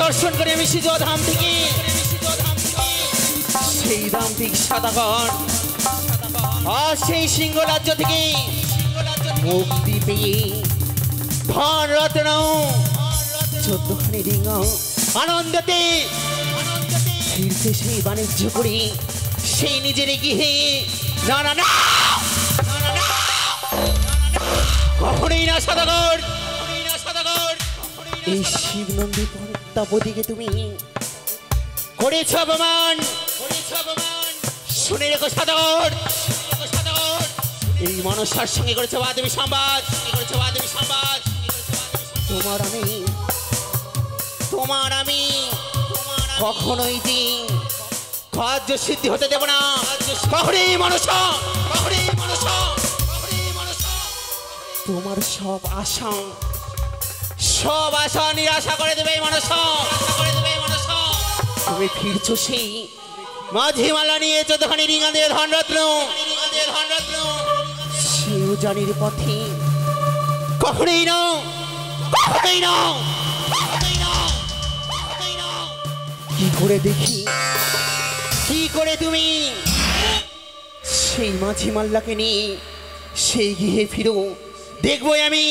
দর্শন করে আমি ধাম থেকে সেই দাম্পিক সদাগর আর সেই সিংহ রাজ্য থেকে মুক্তি পেয়ে ধন রত্ন 14খানি রিং আনন্দতে ফিরতে সেই বাণিজ্য করে সেই নিজের গৃহে না না না কখনোই না সদাগর এই শিবনন্দী পদ্মাবতীকে তুমি করেছ অপমান শুনে রেখো সদাগর এই মনসার সঙ্গে করেছ বাদেবী সংবাদ তোমার আমি কখনোই কার্য সিদ্ধি হতে দেব না কখনোই মনসা তোমার সব আশা নিরাশা করে দেবে মনসা তুমি ফিরছো সেই মাঝিমালা নিয়ে 14খানি রিঙা দিয়ে ধনরত্ন সেও জানির পথে কখনোই না কি করে দেখি কি করে তুমি সেই মাঝিমাল্লাকে নিয়ে সেই গৃহে ফিরো দেখবো আমি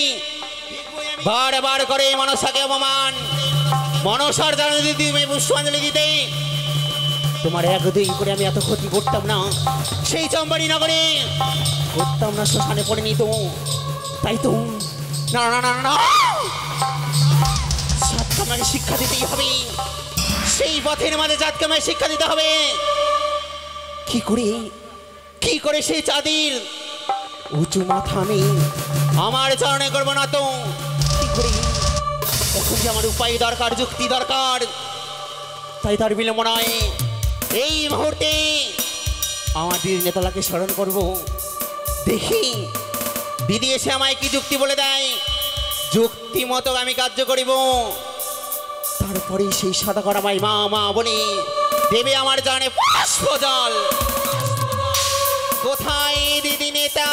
বারবার করে মনসাকে অপমান মনসার জানা দিদি তুমি পুষ্পাঞ্জলি দিতে তোমার একদিন করে আমি এত ক্ষতি করতাম না সেই চম্বাড়ি নগরে করতাম না শ্মশানে পড়ে নিত তাই তো না না না না সাতকে আমাকে শিক্ষা দিতেই হবে সেই পথের মাঝে জাতকে আমায় শিক্ষা দিতে হবে কি করে সেই চাঁদের উঁচু মাথা আমি আমার চরণে করবো না তো এখন যে আমার উপায় দরকার যুক্তি দরকার তাই তার বিলম্ব নয় এই মুহূর্তে আমাদের নেতালাকে স্মরণ করব দেখি দিদি এসে আমায় কি যুক্তি বলে দেয় যুক্তি মতো আমি কার্য করিব তারপরে সেই সদাগর আমায় মা বলে দেবে আমার জানে পুষ্প জল কোথায় দিদি নেতা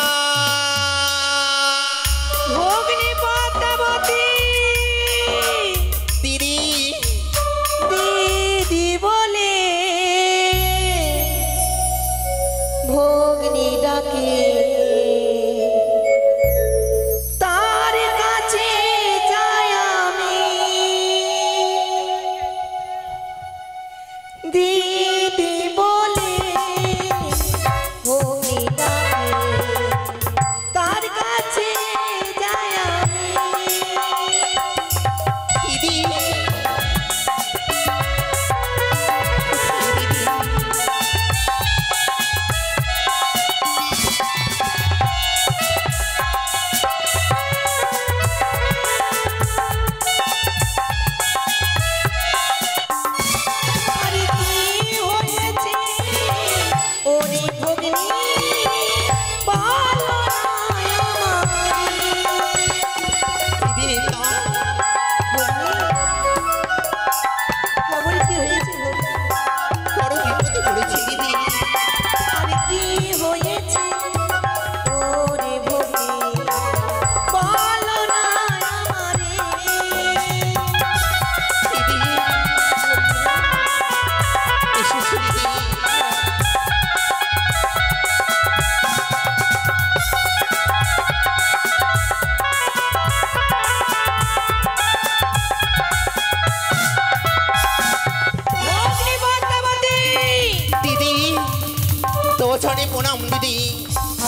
ভগ্নী পদ্মাবতী দিদি বলে ভগ্নী ডাকে তার কাছে যাই আমি দিদি বলে ভগ্নী ডাকে তার কাছে যাই আমি দিদি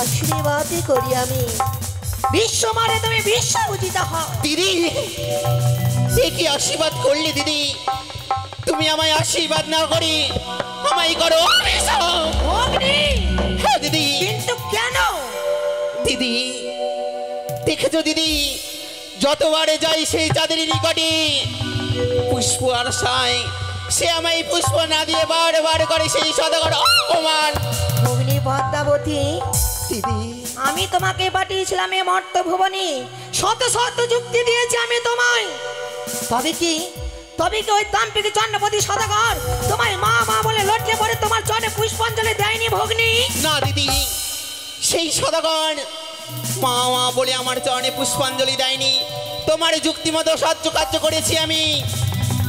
আশীর্বাদ করি আমি বিশ্ব মারে তুমি বিশ্ব পূজিত হও দিদি কি আশীর্বাদ করলে দিদি তুমি আমায় আশীর্বাদ না করে আমায় করো হ্যাঁ দিদি কিন্তু কেন দিদি দেখেছো দিদি যতবারে যাই সেই চাঁদের নিকটে পুষ্প আশায় সে আমায় পুষ্প না দিয়ে বারবার করে সেই সদাগর অপমান পদ্মাবতী, দিদি আমি তোমাকে পাঠিয়েছিলাম এ মর্ত ভুবনে, শত শত যুক্তি দিয়েছি আমি তোমায়। তবে কি ওই দাম্পিক চন্দ্রপতি সদাগর তোমায় মা মা বলে লটকে পড়ে তোমার চরণে পুষ্পাঞ্জলি দেয়নি ভগ্নী? না দিদি, সেই সদাগর মা মা বলে আমার চরণে পুষ্পাঞ্জলি দেয়নি। তোমার যুক্তি মতো সাহায্য কার্য করেছি আমি।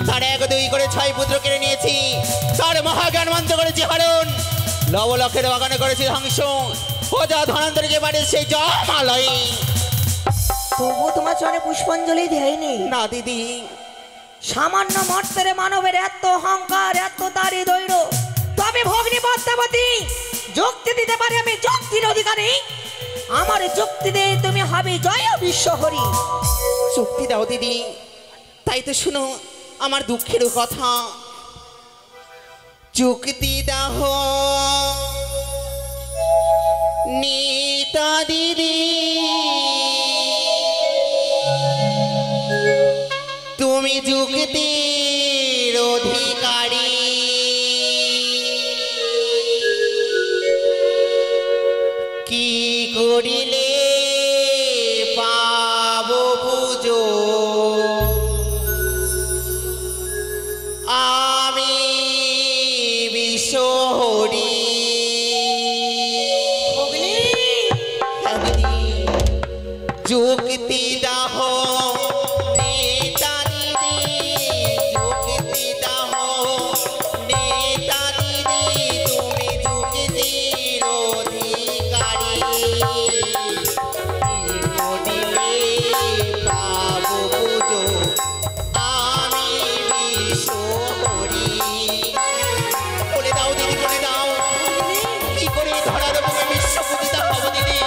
তার 1 2 করে 6 পুত্র কেড়ে নিয়েছি, তার মহাজ্ঞান মন্ত্র করেছি হরণ, লবলক্ষের বাগানে করেছি ধ্বংস, প্রজা ধনান্তরকে বাড়ির সেই জমালয়ে। তবু তোমার চরণে পুষ্পাঞ্জলি দেয়নি? না দিদি, সামান্য মর্তের মানবের এত অহংকার, এত দাড়ি দৈর। তবে ভগ্নী পদ্মাবতী, যুক্তি দিতে পারি আমি, যুক্তির অধিকারী। আমার যুক্তি দিয়ে তুমি হবে জয় বিশ্বহরি। শক্তি দাও দিদি। তাই তো শুনো আমার দুঃখের কথা। যুক্তি দাও নীতা দিদি, তুমি যুক্তির অধিকারী। কি করিলে পাবো পুজো আমি বিশ্বহরি? যুক্তি দাহ নেতা দিদি, যুক্তি দাহ নেতা দিদি, তুমি যুক্তির অধিকারী। মনিলে পাবো পুজো আমি বিশ্বহরি। বলে দাও দিদি, বলে দাও কি করে ধরার মুখে বিশ্ব পূজিতা হব দিদি?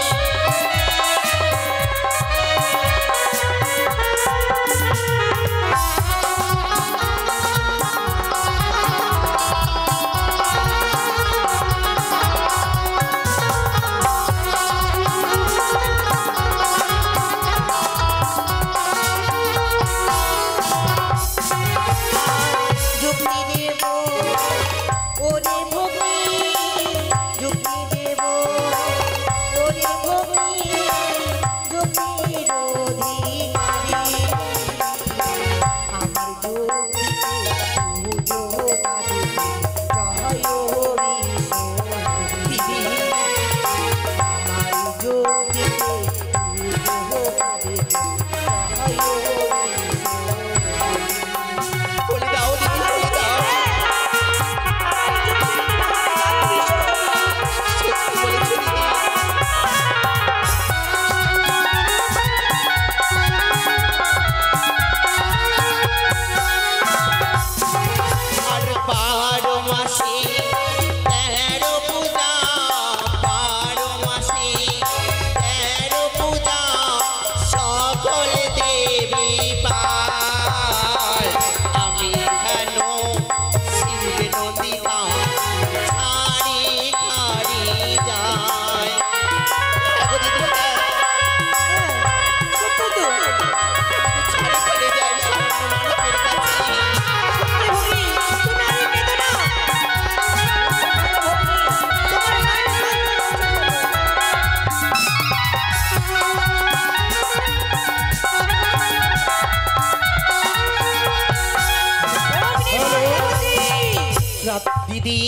দিদি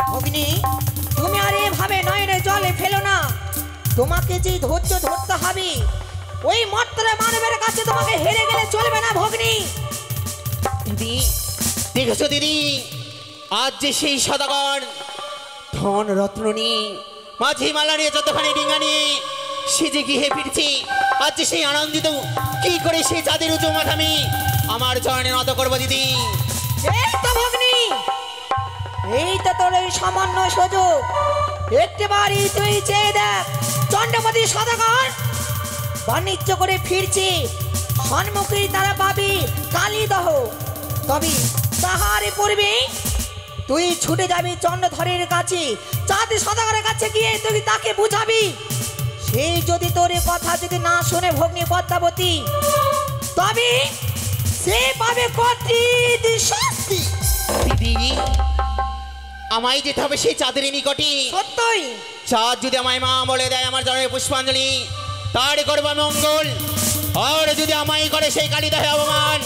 ভগ্নী, তুমি আর এভাবে নয়নে জলে ফেলো না। তোমাকে যে ধৈর্য ধরতে হবে, ওই মর্তরা মানবের কাছে তোমাকে হেরে গেলে চলবে না ভগ্নী। দিদি দেখেছো দিদি, আজ যে সেই সদাগর ধন রত্ন নিয়ে মাঝি মালা নিয়ে যতখানি ডিঙ্গা নিয়ে সে যে গৃহে ফিরছি, আজ যে সেই আনন্দিত, কি করে সেই চাঁদের উঁচু মাথামি আমার চরণে নত করবো দিদি? এই তো ভগ্নী, এই তো তোর এই সামান্য সুযোগ। একটিবারই তুই চেয়ে দেখ, চন্দ্রপতি সদাগর বাণিজ্য করে ফিরছি, সম্মুখে তারা পাবি কালীদহ। তবে তাহার পূর্বে তুই ছুটে যাবি চন্দ্রধরের কাছে, চাঁদ সদাগরের কাছে গিয়ে তুই তাকে বুঝাবি। সেই যদি তোর কথা যদি না শুনে ভগ্নী পদ্মাবতী, তবে সে পাবে কঠিন শাস্তি। দিদি আমায় যেতে হবে সেই চাঁদের নিকটে। সত্যই চাঁদ যদি আমায় মা বলে দেয় আমার জন্য পুষ্পাঞ্জলি, তার করবো আমি মঙ্গল। আর যদি আমায় করে সেই কালিদাহে অপমান,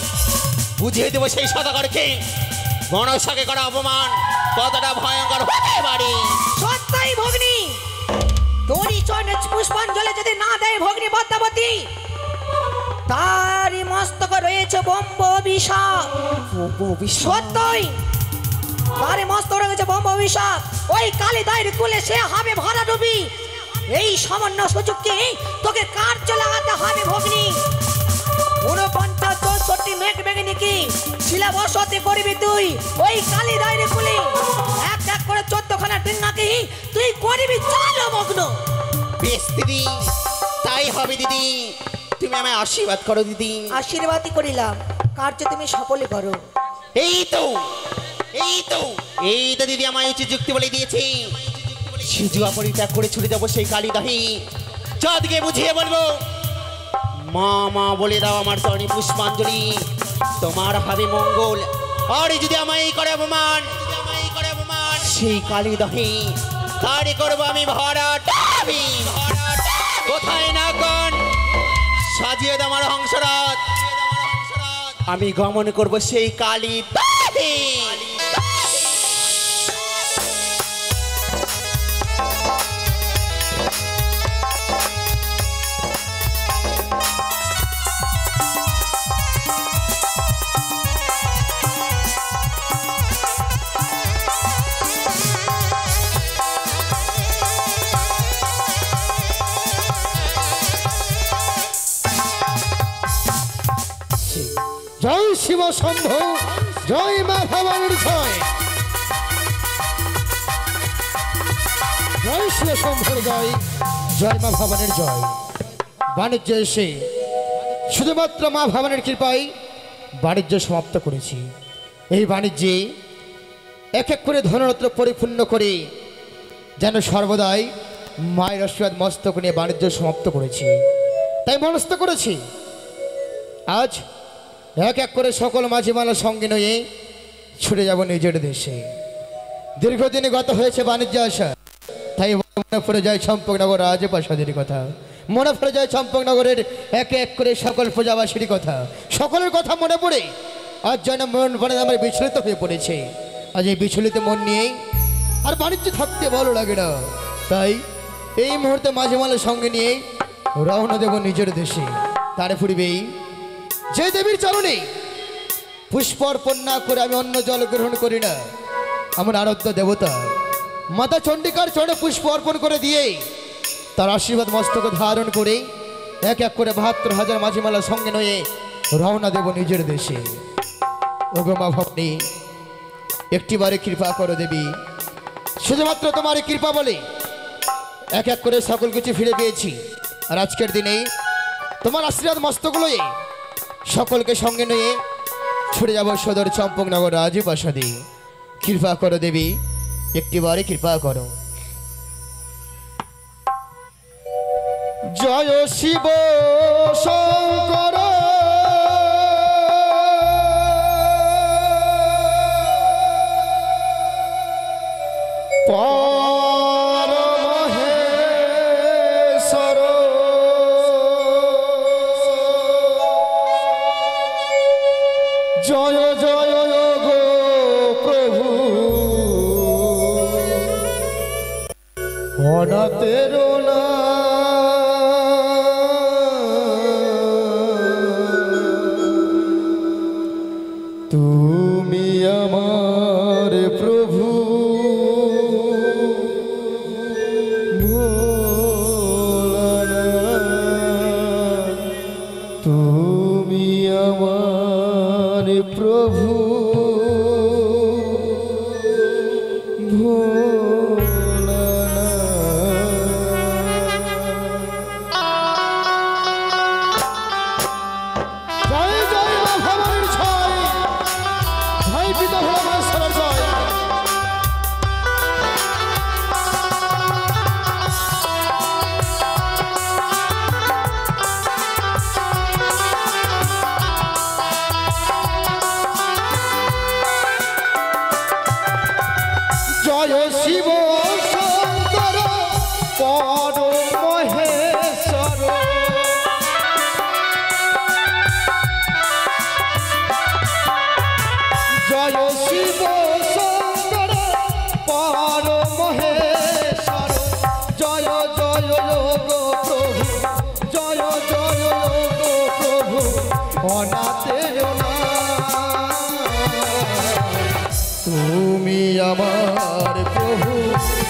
বুঝিয়ে দেবো সেই সদাগরকে মনসাকে করা অপমান কতটা ভয়ঙ্কর হতে পারে। সত্যই ভগ্নী, তোরই চরণে পুষ্পাঞ্জলি যদি না দেয় ভগ্নী পদ্মাবতী, তারই মস্তক রয়েছে ব্রহ্ম অভিশাপ। সত্যই তারই মস্তক রয়েছে ব্রহ্ম অভিশাপ। ওই কালিদায়ের কুলে সে হবে ভরা ডুবি। এই সামান্য সুযোগকে তোকে কার্য লাগাতে হবে ভগ্নী। 49-64 মেঘ বেগিনীকে শিলা বসতে করবি তুই ওই কালিদায়ের কুলে। এক এক করে 14খানা ডিঙ্গাকে তুই করবি জলমগ্ন। বেশ দিদি, তাই হবে দিদি। তুমি আমায় আশীর্বাদ করো দিদি। আশীর্বাদই করিলাম, কার্য তুমি সফলই করো। এই তো এই তো এই তো দিদি আমায় উচিত যুক্তি বলে দিয়েছি। সিজুয়া পরিত্যাগ করে ছুটে যাবো সেই কালিদাহি। চাঁদকে বুঝিয়ে বলবো, মা মা বলে দাও আমার চরণে পুষ্পাঞ্জলি, তোমার হবে মঙ্গল। আর যদি আমায় করে অপমান, সেই কালিদাহি তারে করবো আমি ভরা ডাবি। কোথায় না কোন সাজিয়ে দাও আমার হংসরাত, আমি গমন করব সেই কালিদাহি। জয় শিব শম্ভু, জয় মা ভবানীর জয়। জয় শিব শম্ভুর জয়, জয় মা ভবানীর জয়। বাণিজ্য এসে শুধুমাত্র মা ভবানীর কৃপায় বাণিজ্য সমাপ্ত করেছি। এই বাণিজ্যে এক এক করে ধনরত্ন পরিপূর্ণ করে যেন সর্বদাই মায়ের আশীর্বাদ মস্তক নিয়ে বাণিজ্য সমাপ্ত করেছি। তাই মনস্থ করেছি আজ এক এক করে সকল মাঝিমালার সঙ্গে নিয়ে ছুটে যাব নিজের দেশে। দীর্ঘদিনে গত হয়েছে বাণিজ্য আসা, তাই মনে পড়ে যায় চম্পকনগর রাজপ্রাসাদের কথা, মনে পড়ে যায় চম্পকনগরের একে এক করে সকল প্রজাবাসীর কথা। সকলের কথা মনে পড়ে আজ যেন মন পড়ে আমার বিচলিত হয়ে পড়েছে। আজ এই বিচলিত মন নিয়ে আর বাণিজ্য থাকতে ভালো লাগে না, তাই এই মুহূর্তে মাঝিমালার সঙ্গে নিয়ে রওনা দেব নিজের দেশে। তার পূর্বেই যে দেবীর চরণে পুষ্প অর্পণ না করে আমি অন্য জল গ্রহণ করি না, আমার আরাধ্য দেবতা মাতা চণ্ডিকার চরণে পুষ্প অর্পণ করে দিয়ে তার আশীর্বাদ মস্তকে ধারণ করে এক এক করে ৭২,০০০ মাঝিমালার সঙ্গে নিয়ে রওনা দেব নিজের দেশে। ওগো মা ভবানী, একটিবারে কৃপা করো দেবী, শুধুমাত্র তোমার কৃপা বলে এক এক করে সকল কিছু ফিরে পেয়েছি। আর আজকের দিনেই তোমার আশীর্বাদ মস্তক লয়ে সকলকে সঙ্গে নিয়ে ছুটে যাব সদর চম্পকনগর রাজপ্রাসাদে। কৃপা করো দেবী, একটিবারে কৃপা করো। জয় শিব শঙ্কর, পরমহেশ্বর, জয় জয় গো প্রভু অনাথের না। তুমি আমার প্রভু ভোলানাথ, তুমি আমার প্রভু ভোলানাথ।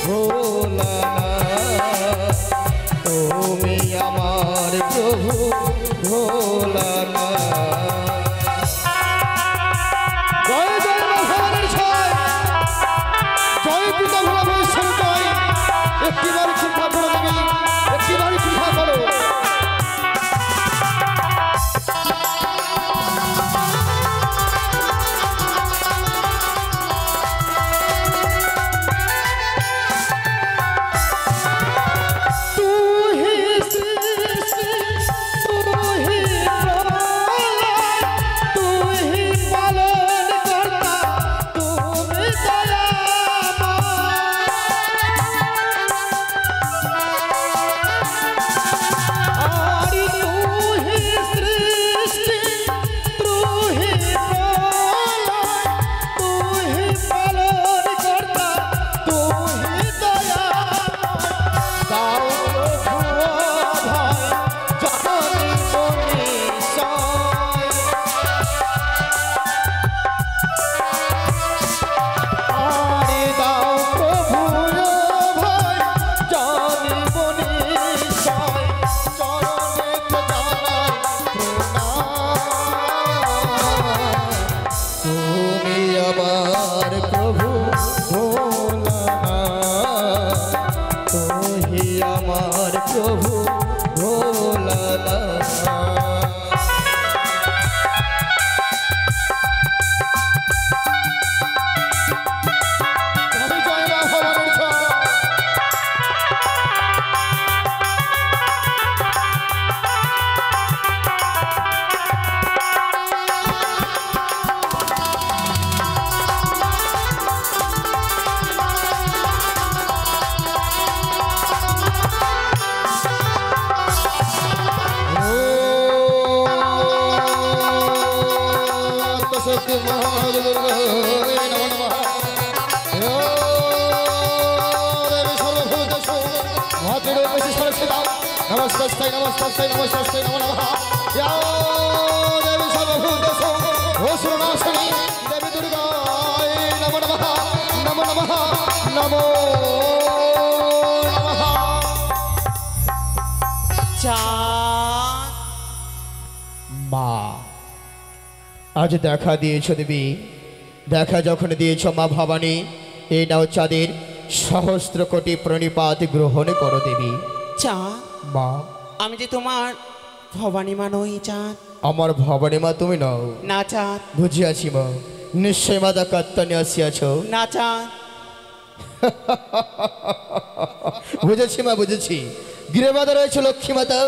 ভোলানাথ তুমি আমার প্রভু ভোলানাথ। জয় জয় মা ভবানীর জয়, জয় পিতা ভোলা মহেশ্বর জয়। একটিবার কৃপা করো দেবী, একটিবার কৃপা করো। নমস্তে নমস্তে নমস্তে নমো নমঃ। ইয়া দেবী সর্বভূতেষু অসুরনাশিনী দেবী দুর্গায় নমো নমঃ, নমো নমঃ, নমো নমঃ। চাঁদ মা আজ দেখা দিয়েছ দেবী, দেখা যখন দিয়েছ মা ভবানী, এই নাও চাঁদের সহস্র কোটি প্রণিপাত গ্রহণ করো দেবী। চাঁদ মা আমি যে তোমার ভবানী মা নই চাঁদ। আমার ভবানী মা তুমি নও। না চাঁদ। বুঝিয়াছি মা, নিশ্চয় মাতা কাত্তানে আসিয়াছ। না চাঁদ। বুঝেছি মা, বুঝেছি। গৃহমাতা রয়েছে লক্ষ্মী মাতা,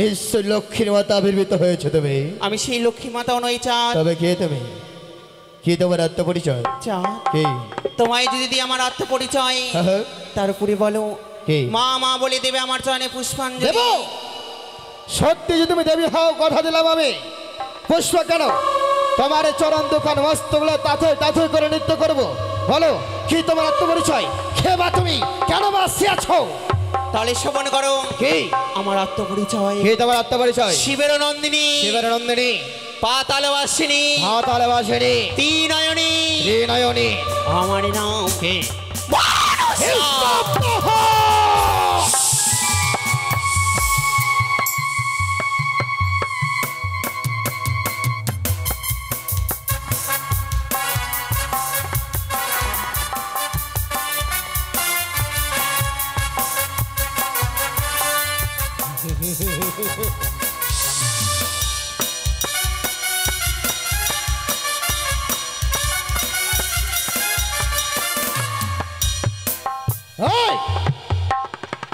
নিশ্চয় লক্ষ্মীর মাতা আবির্ভূত হয়েছে তুমি। আমি সেই লক্ষ্মী মাতাও নই চাঁদ। তবে কে তুমি? কি তোমার আত্মপরিচয়? চাঁদ কে? তোমায় যদি দিই আমার আত্মপরিচয়, তার উপরে বলো কে? মা মা বলে দেবে আমার চরণে পুষ্পাঞ্জলি। দেব? সত্যি যদি তুমি দেবী হও, কথা দিলাম আমি। পুষ্প কেন? তোমার চরণ দোকান মস্ত বলে তাতে তাতে করে নৃত্য করবো। বলো কি তোমার আত্মপরিচয়? কে বা তুমি? কেন বা আসিয়াছ? তাহলে শ্রবণ করো কি আমার আত্মপরিচয়। কে তোমার আত্মপরিচয়? শিবের নন্দিনী, শিবের নন্দিনী, পাতালবাসিনী, পাতালবাসিনী, ত্রিনয়নী, ত্রিনয়নী। আমার নাম কে?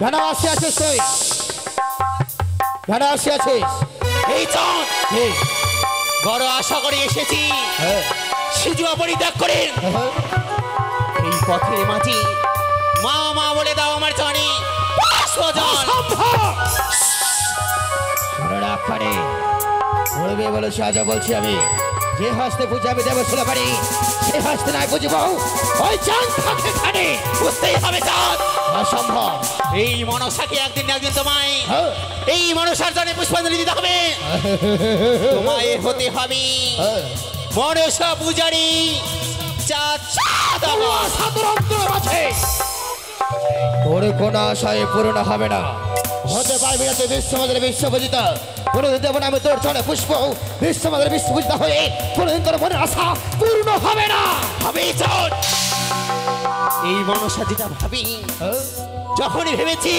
কেন আসিয়াছিস তুই? কেন আসিয়াছিস? এই চাঁদ বড় আশা করে এসেছি সিজুয়া পরিত্যাগ করে এই পথের মাঝে মা মা বলে দাও আমার চরণে পুষ্পজল। বলবে বলেছি, আজ বলছি আমি, যে হস্তে বুঝাবে দেব ছিল বাড়ি, সে হস্তে নাই বুঝব ওই চাঁদ থাকে খানে। বুঝতেই হবে চাঁদ, অসম্ভব। এই মনসাকে একদিন না একদিন তোমায় এই মনসার জন্য পুষ্পাঞ্জলি দিতে হবে। তোমায় হতে হবে মনসা পূজারী চাঁদ। চাঁদ আমার সাধারণ আছে তোর কোনো আশায় পূরণ হবে না। হতে পারবি না তুই বিশ্বমাদের বিশ্বপূজিত। কোনোদিন দেব না আমি তোর চরণে পুষ্প। বিশ্বমাদের বিশ্বপূজিত হয়ে কোনোদিন তোর মনের আশা পূর্ণ হবে না। হবে চল। এই মনসা যেটা ভাবি, যখনই ভেবেছি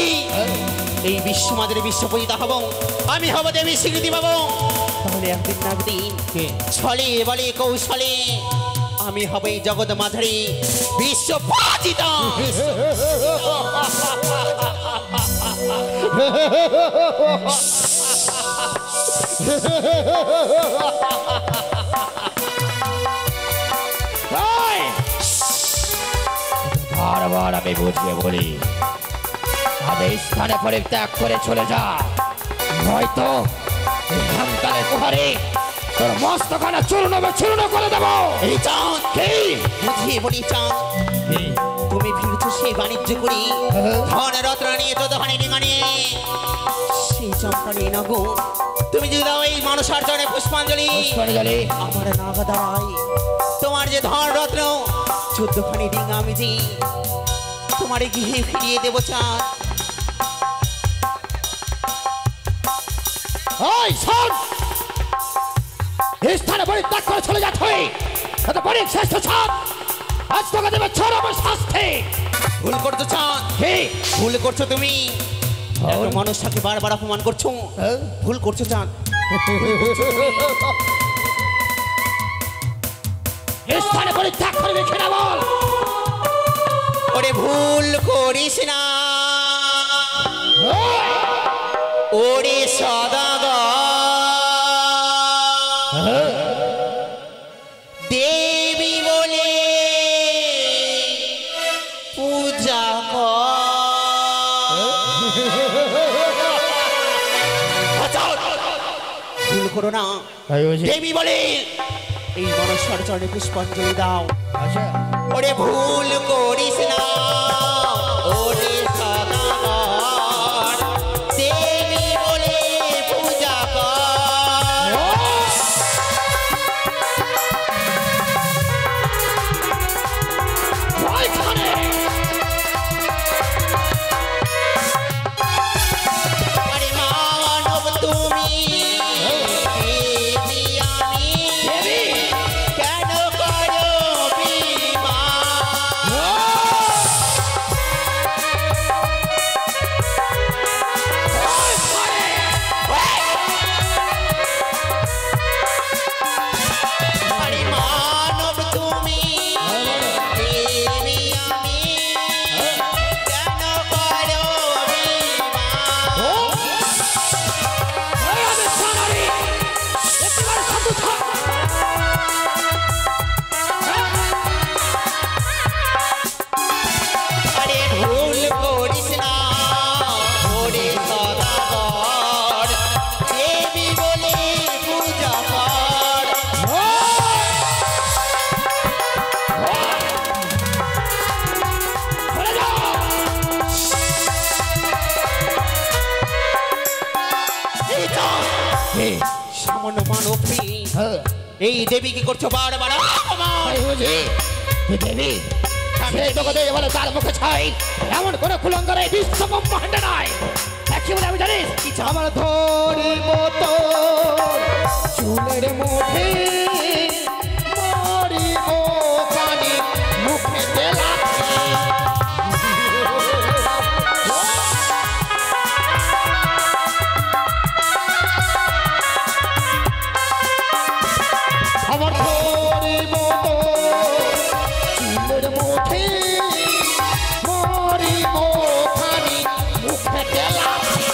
এই বিশ্বমাদের বিশ্বপূজিত হব, আমি হব দেবী স্বীকৃতি পাবো, তাহলে একদিন না একদিন ছলে বলে কৌশলে আমি হব এই জগৎ মাঝারি বিশ্বপূজিত। বারবার আমি বুঝিয়ে বলি, আমি স্থানে পরিত্যাগ করে চলে যা, নয়তো এই হামকালের প্রহারে তোর মস্তখানা চূর্ণ বিচূর্ণ করে দেবো। এই চাঁদ কে বুঝিয়ে বলি, চাঁদ তুমি ফিরছো সেই বাণিজ্য করি ধন রত্ন নিয়ে চোদ্দখানি ডিঙা নিয়ে, সেই চম্পা নিয়ে না গো। তুমি যদি দাও এই মনসার চরণে পুষ্পাঞ্জলি, আমার নাগা দাঁড়াই তোমার যে ধন রত্ন 14খানি ডিঙা আমি যে তোমার গৃহে ফিরিয়ে দেবো চাঁদ। ওই শোন, এই স্থানে পরিত্যাগ করে চলে যা তুই, এত বড় শ্রেষ্ঠ চাঁদ, আজ তোকে দেবে চরম শাস্তি। ভুল করছো চাঁদ, হে ভুল করছো তুমি, একটা মানুষটাকে বারবার অপমান করছো, ভুল করছো চাঁদ। এই স্থানে পরিত্যাগ করবি কিনা বল। ওরে ভুল করিস না ওরে সদাগর, দেবী বলে পূজা ভুল করো না, দেবী বলে এই মনসার চরণে পুষ্পাঞ্জলি দাও। ওরে ভুল করিস না ওরে সদাগর, দেবী বলে পূজা কর। আরে মানব তুমি দেবী আমি, কেন করো বিমান? আরে মানব তুমি দেবী আমি, কেন করো বিমান? আরে ভুল করিস না ওরে সদাগর, দেবী বলে পূজা কর। সামান্য মানব এই দেবী কি করছো বারবার অপমান? দেবী সেই জগতে বলে তার মুখে ছাই, এমন করে কুলঙ্গারে বিশ্ব ব্রহ্মাণ্ডে নাই। কি বলে আমি জানিস, আমার ধরি মতো চুলের মুঠে মরিব পানি মুখে দেলাচ্ছি। আমার ধরি মতো চুলের মুঠে মরিব পানি মুখে দেলাচ্ছি।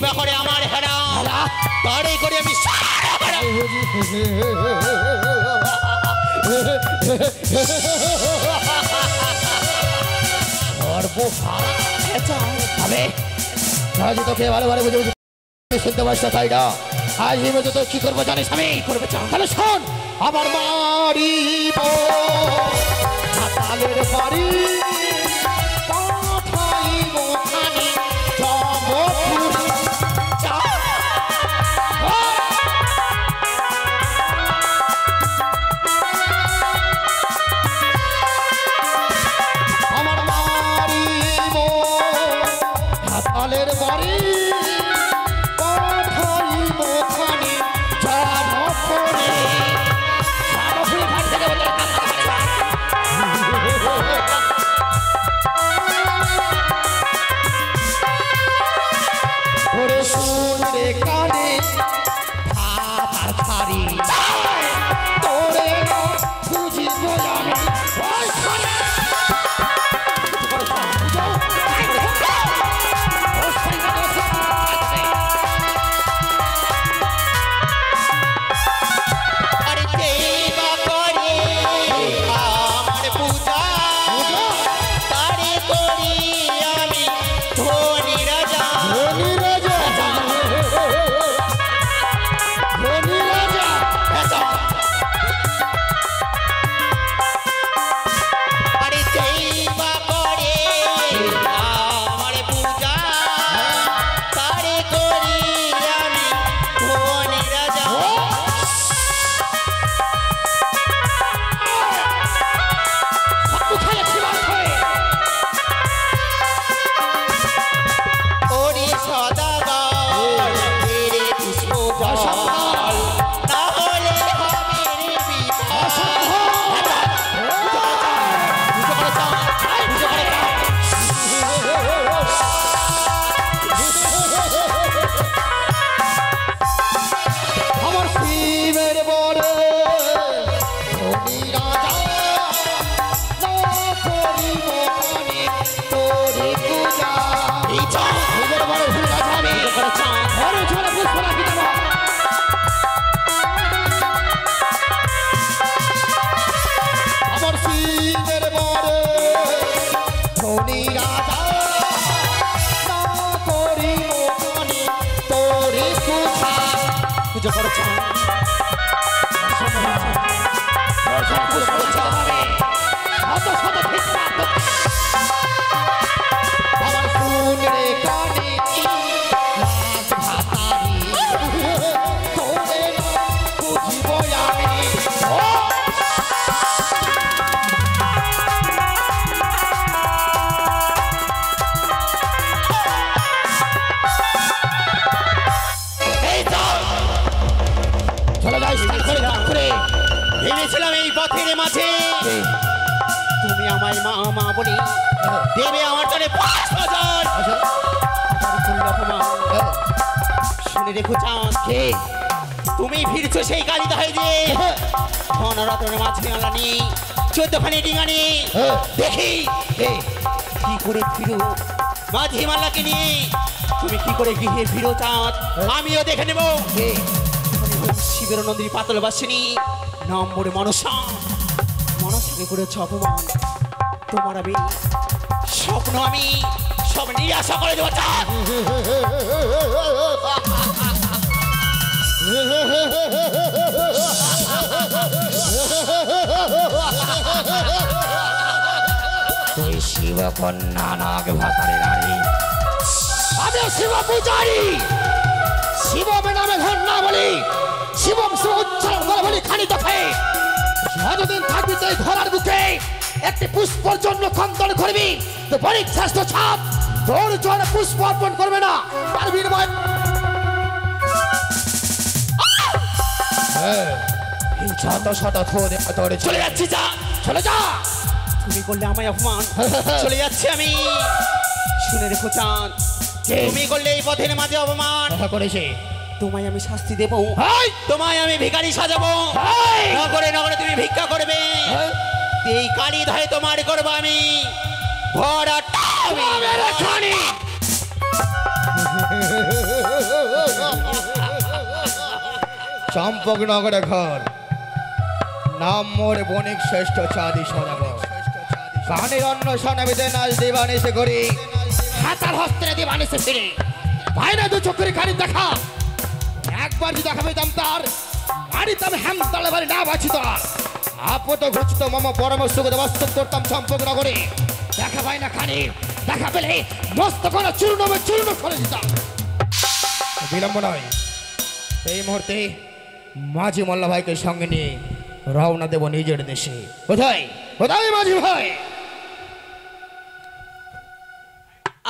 বা করে আমার হেরা তারে করে আমি তোকে ভালো ভালো বুঝে বুঝে শুনতে পারছো তাই না? আজ এই মধ্যে তো কি করবো জানিস? আমি করবো তাহলে শোন, আমার মারিব হাতালের বাড়ি পাঠাইব খানি জমপুর। আমার মারিব হাতালের বাড়ি পাঠাইব খানি জমপুরে। জমপুরে ঘাট থেকে বলে ওরে শুন রে কানে ভাতার ছাড়ি তোরে বুঝিব আমি। ওই শোনে আরে যেই বা করে আমার পূজা তারে করি আমি ধনী রাজা। ধনী রাজা, ধনী রাজা। আরে যেই বা করে আমার পূজা তারে করি আমি ধনী রাজা। কোথায় ছিলাম হয়ে ওরে সদাগর তেরে পুষ্প জল না হলে হবে রে বিপদ। আমার শিবের বলে ধনী রাজা না করিব কানে তোরে পূজা। এই চল শিবের বলে ধনী রাজা আমি ঘরে চলে পুষ্প রাখি দেব। আমার শিবের বলে ধনী রাজা না করিব কানে তোরে পূজা। পুজো করছো আমার শুন রে কানে লাজ ভাতারি তোরে না বুঝিব আমি। চলে যাই করে ভেবেছিলাম এই পথের মাঝে তুমি আমায় মা মা বলি দেবে আমার জন্য ৫,০০০। শুনে রেখো চাঁদ তুমি ফিরছো সেই কালিদা হয়ে যে ধনরত্নের মাঝে আলা নিয়ে ১৪খানি ডিঙা নিয়ে দেখি কি করে ফিরো মাঝি মাল্লাকে নিয়ে তুমি কি করে গৃহে ফিরো চাঁদ আমিও দেখে নেব। শিবের নন্দী পাতল বাসিনী নম্বরে মনসা মনসাকে করেছ অপমান। তোমার আমি স্বপ্ন আমি সব নিরাশা করে দেবো চাঁদ। তুই শিব কন্যা নাগ ভাতারে নারী, আমি শিব পূজারি। শিব নামে ধর না বলি, শিবম শিব উচ্চারণ করে বলি খানি দফে। যতদিন থাকবি তুই ঘোড়ার বুকে একটি পুষ্পর জন্য খন্দন করবি তো বণিক শ্রেষ্ঠ ছাপ তোর জন্য পুষ্প অর্পণ করবে না। তার বিনিময় শত শত খোদে তোরে চলে যাচ্ছি যা চলে যা। তুমি করলে আমায় অপমান চলে যাচ্ছি আমি। শুনে রেখো চাঁদ তুমি করলে এই পথের মাঝে অপমান করেছে তোমায় আমি শাস্তি দেবো। হাই তোমায় আমি ভিখারি সাজাবো। হাই নগরে নগরে তুমি ভিক্ষা করবে। এই কালী ধারে তোমার করবো আমি ভরাটা আমি। খানি চম্পকনগরে ঘর, নাম মোর বণিক শ্রেষ্ঠ চাঁদি শোনাব। গানের অন্য শোনাবিতে নাচ দিবানিসে করি, হাতার হস্তে দিবানিসে ফিরে ভাইরা দু চোখের খানি দেখা। একবার যদি দেখা পেতাম তার বাড়িতে আমি হ্যাম তালে বাড়ি না বাঁচি তার আপত ঘুচত মম পরামর্শ করে বাস্তব করতাম চম্পকনগরে। দেখা পাই না খানি, দেখা পেলে মস্ত করা চূর্ণ করে দিতাম। বিলম্ব নয়, এই মুহূর্তে মাঝি মোল্লা ভাইকে সঙ্গে নিয়ে রওনা দেব নিজের দেশে। কোথায় কোথায় মাঝি ভাই?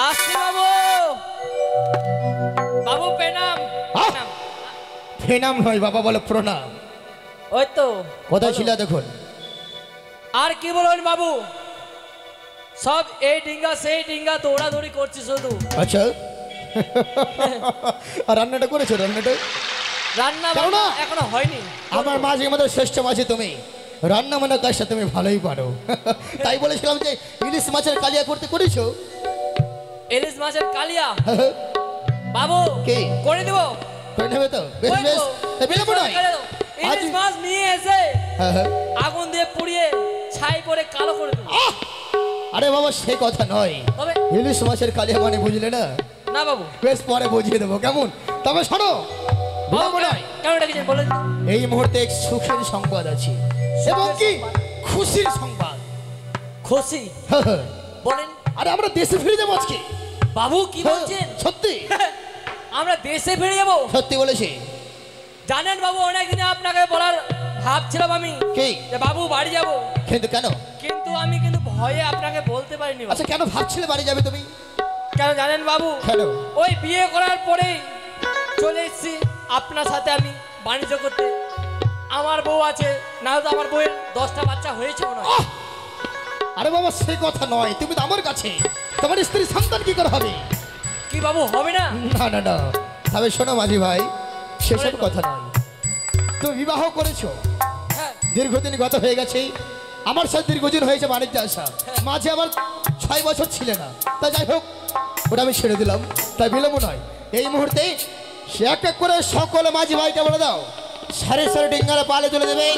আসছি বাবু। বাবু প্রণাম। প্রণাম। প্রণাম নয় বাবা, বলো প্রণাম। ওই তো কোথায় ছিল দেখুন? আর কি বলুন বাবু, সব এই ডিঙ্গা সেই ডিঙ্গা দৌড়াদৌড়ি করছি শুধু। আচ্ছা, আর রান্নাটা করেছো? রান্নাটা রান্না কেন না? এখনো হয়নি। আমার মাঝে মধ্যে শ্রেষ্ঠ মাঝি তুমি, রান্না মানে কাজটা তুমি ভালোই পারো। তাই বলেছিলাম যে ইলিশ মাছের কালিয়া করতে করেছো? ইলিশ মাছের কালিয়া বাবু কে? করে দেবো। করে নেবে তো? বেশ ওই বেশ, তো, বিলম্ব নয়। ইলিশ মাছ নিয়ে এসে হ্যাঁ হ্যাঁ। আগুন দিয়ে পুড়িয়ে ছাই করে কালো করে দেবো। আরে বাবা সে কথা নয়, তবে ইলিশ মাছের কালিয়া মানে বুঝলে না? না বাবু, বেশ পরে বুঝিয়ে দেবো কেমন। তবে শোনো, বিলম্ব নয়, কেমন ডেকেছেন বলেন। এই মুহূর্তে এক সুখের সংবাদ আছে এবং কি খুশির সংবাদ। খুশি হ্যাঁ, হ্যাঁ। বলেন আরে আমরা দেশে ফিরে যাবো আজকে। বাবু, কি বলছেন? সত্যি আমরা দেশে ফিরে যাবো? সত্যি বলেছি। জানেন বাবু, অনেকদিন আপনাকে বলার ভাবছিলাম আমি কি? যে বাবু বাড়ি যাব, কিন্তু কেন? কিন্তু আমি ভয়ে আপনাকে বলতে পারিনি বাবু। আচ্ছা কেন ভাবছিলে বাড়ি যাবে তুমি? কেন জানেন বাবু? কেন? ওই বিয়ে করার পরেই চলে এসেছি আপনার সাথে আমি বাণিজ্য করতে। আমার বউ আছে, না হয়তো আমার বউয়ের 10টা বাচ্চা হয়েছে মনে হয়। আরে বাবা সে কথা নয়, তুমি তো আমার কাছে, তোমার স্ত্রী সন্তান কি করে হবে? কি বাবু, হবে না? না না না, তবে শোনো মাঝি ভাই, সেসব কথা নয়। তুমি বিবাহ করেছো, হ্যাঁ দীর্ঘদিন গত হয়ে গেছে, আমার সাথে দীর্ঘদিন হয়েছে বাণিজ্য আসা, মাঝে আমার 6 বছর ছিল না। তা যাই হোক, ওটা আমি ছেড়ে দিলাম। তাই বিলম্ব নয়, এই মুহূর্তে সে এক এক করে সকল মাঝি ভাইকে বলে দাও সারে সারে ডিঙ্গারা পালে তুলে দেবে,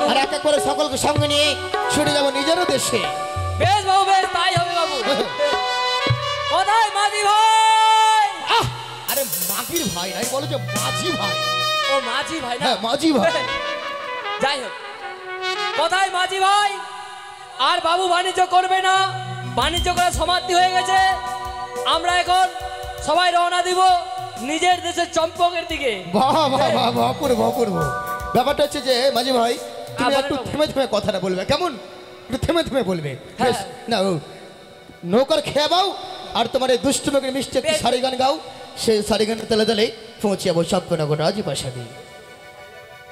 আর এক এক করে সকলকে সঙ্গে নিয়ে ছুটে যাবো নিজেরও দেশে। বেশ বাবু, বেশ তাই হবে বাবু। কোথায় মাঝি ভাই? আরে মাঝির ভাই নাই, বলো যে মাঝি ভাই। ও মাঝি ভাই না? হ্যাঁ মাঝি ভাই। যাই হোক, কোথায় মাঝি ভাই? আর বাবু বাণিজ্য করবে না, বাণিজ্য করা সমাপ্তি হয়ে গেছে। আমরা এখন সবাই রওনা দিব নিজের দেশের চম্পকের দিকে। বাহ বাহ বাহ বাহ, অপূর্ব অপূর্ব। ব্যাপারটা হচ্ছে যে মাঝি ভাই তুমি বলেন একটু বাবু। থেমে থেমে কথাটা বলবে কেমন? একটু থেমে থেমে বলবে। হ্যাঁ। বেশ, না ও নৌকার খেয়ে বাও, আর তোমার এই দুষ্টু মেঘের মিষ্টি একটি বেশ। সারি গান গাও। সেই সারি গানের তালে তালে পৌঁছে যাবো চম্পকনগর রাজপ্রাসাদে।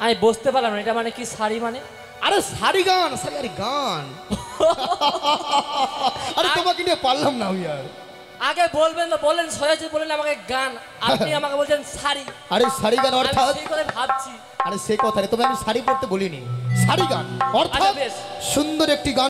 আমি বুঝতে পারলাম না, এটা মানে কি শাড়ি মানে? আরে সারি গান, সারি আরে গান। আরে তোমাকে নিয়ে পারলাম না আমি আর। আগে বলবেন তো বলেন, সোজাসুজি বলেন আমাকে গান, আপনি আমাকে বলছেন শাড়ি। আরে সারি গান আমি অর্থাৎ, সেই কথা ভাবছি। আরে সে কথা রে, তবে আমি শাড়ি পরতে বলিনি, শাড়ি গান অর্থাৎ বেশ। সুন্দর একটি গান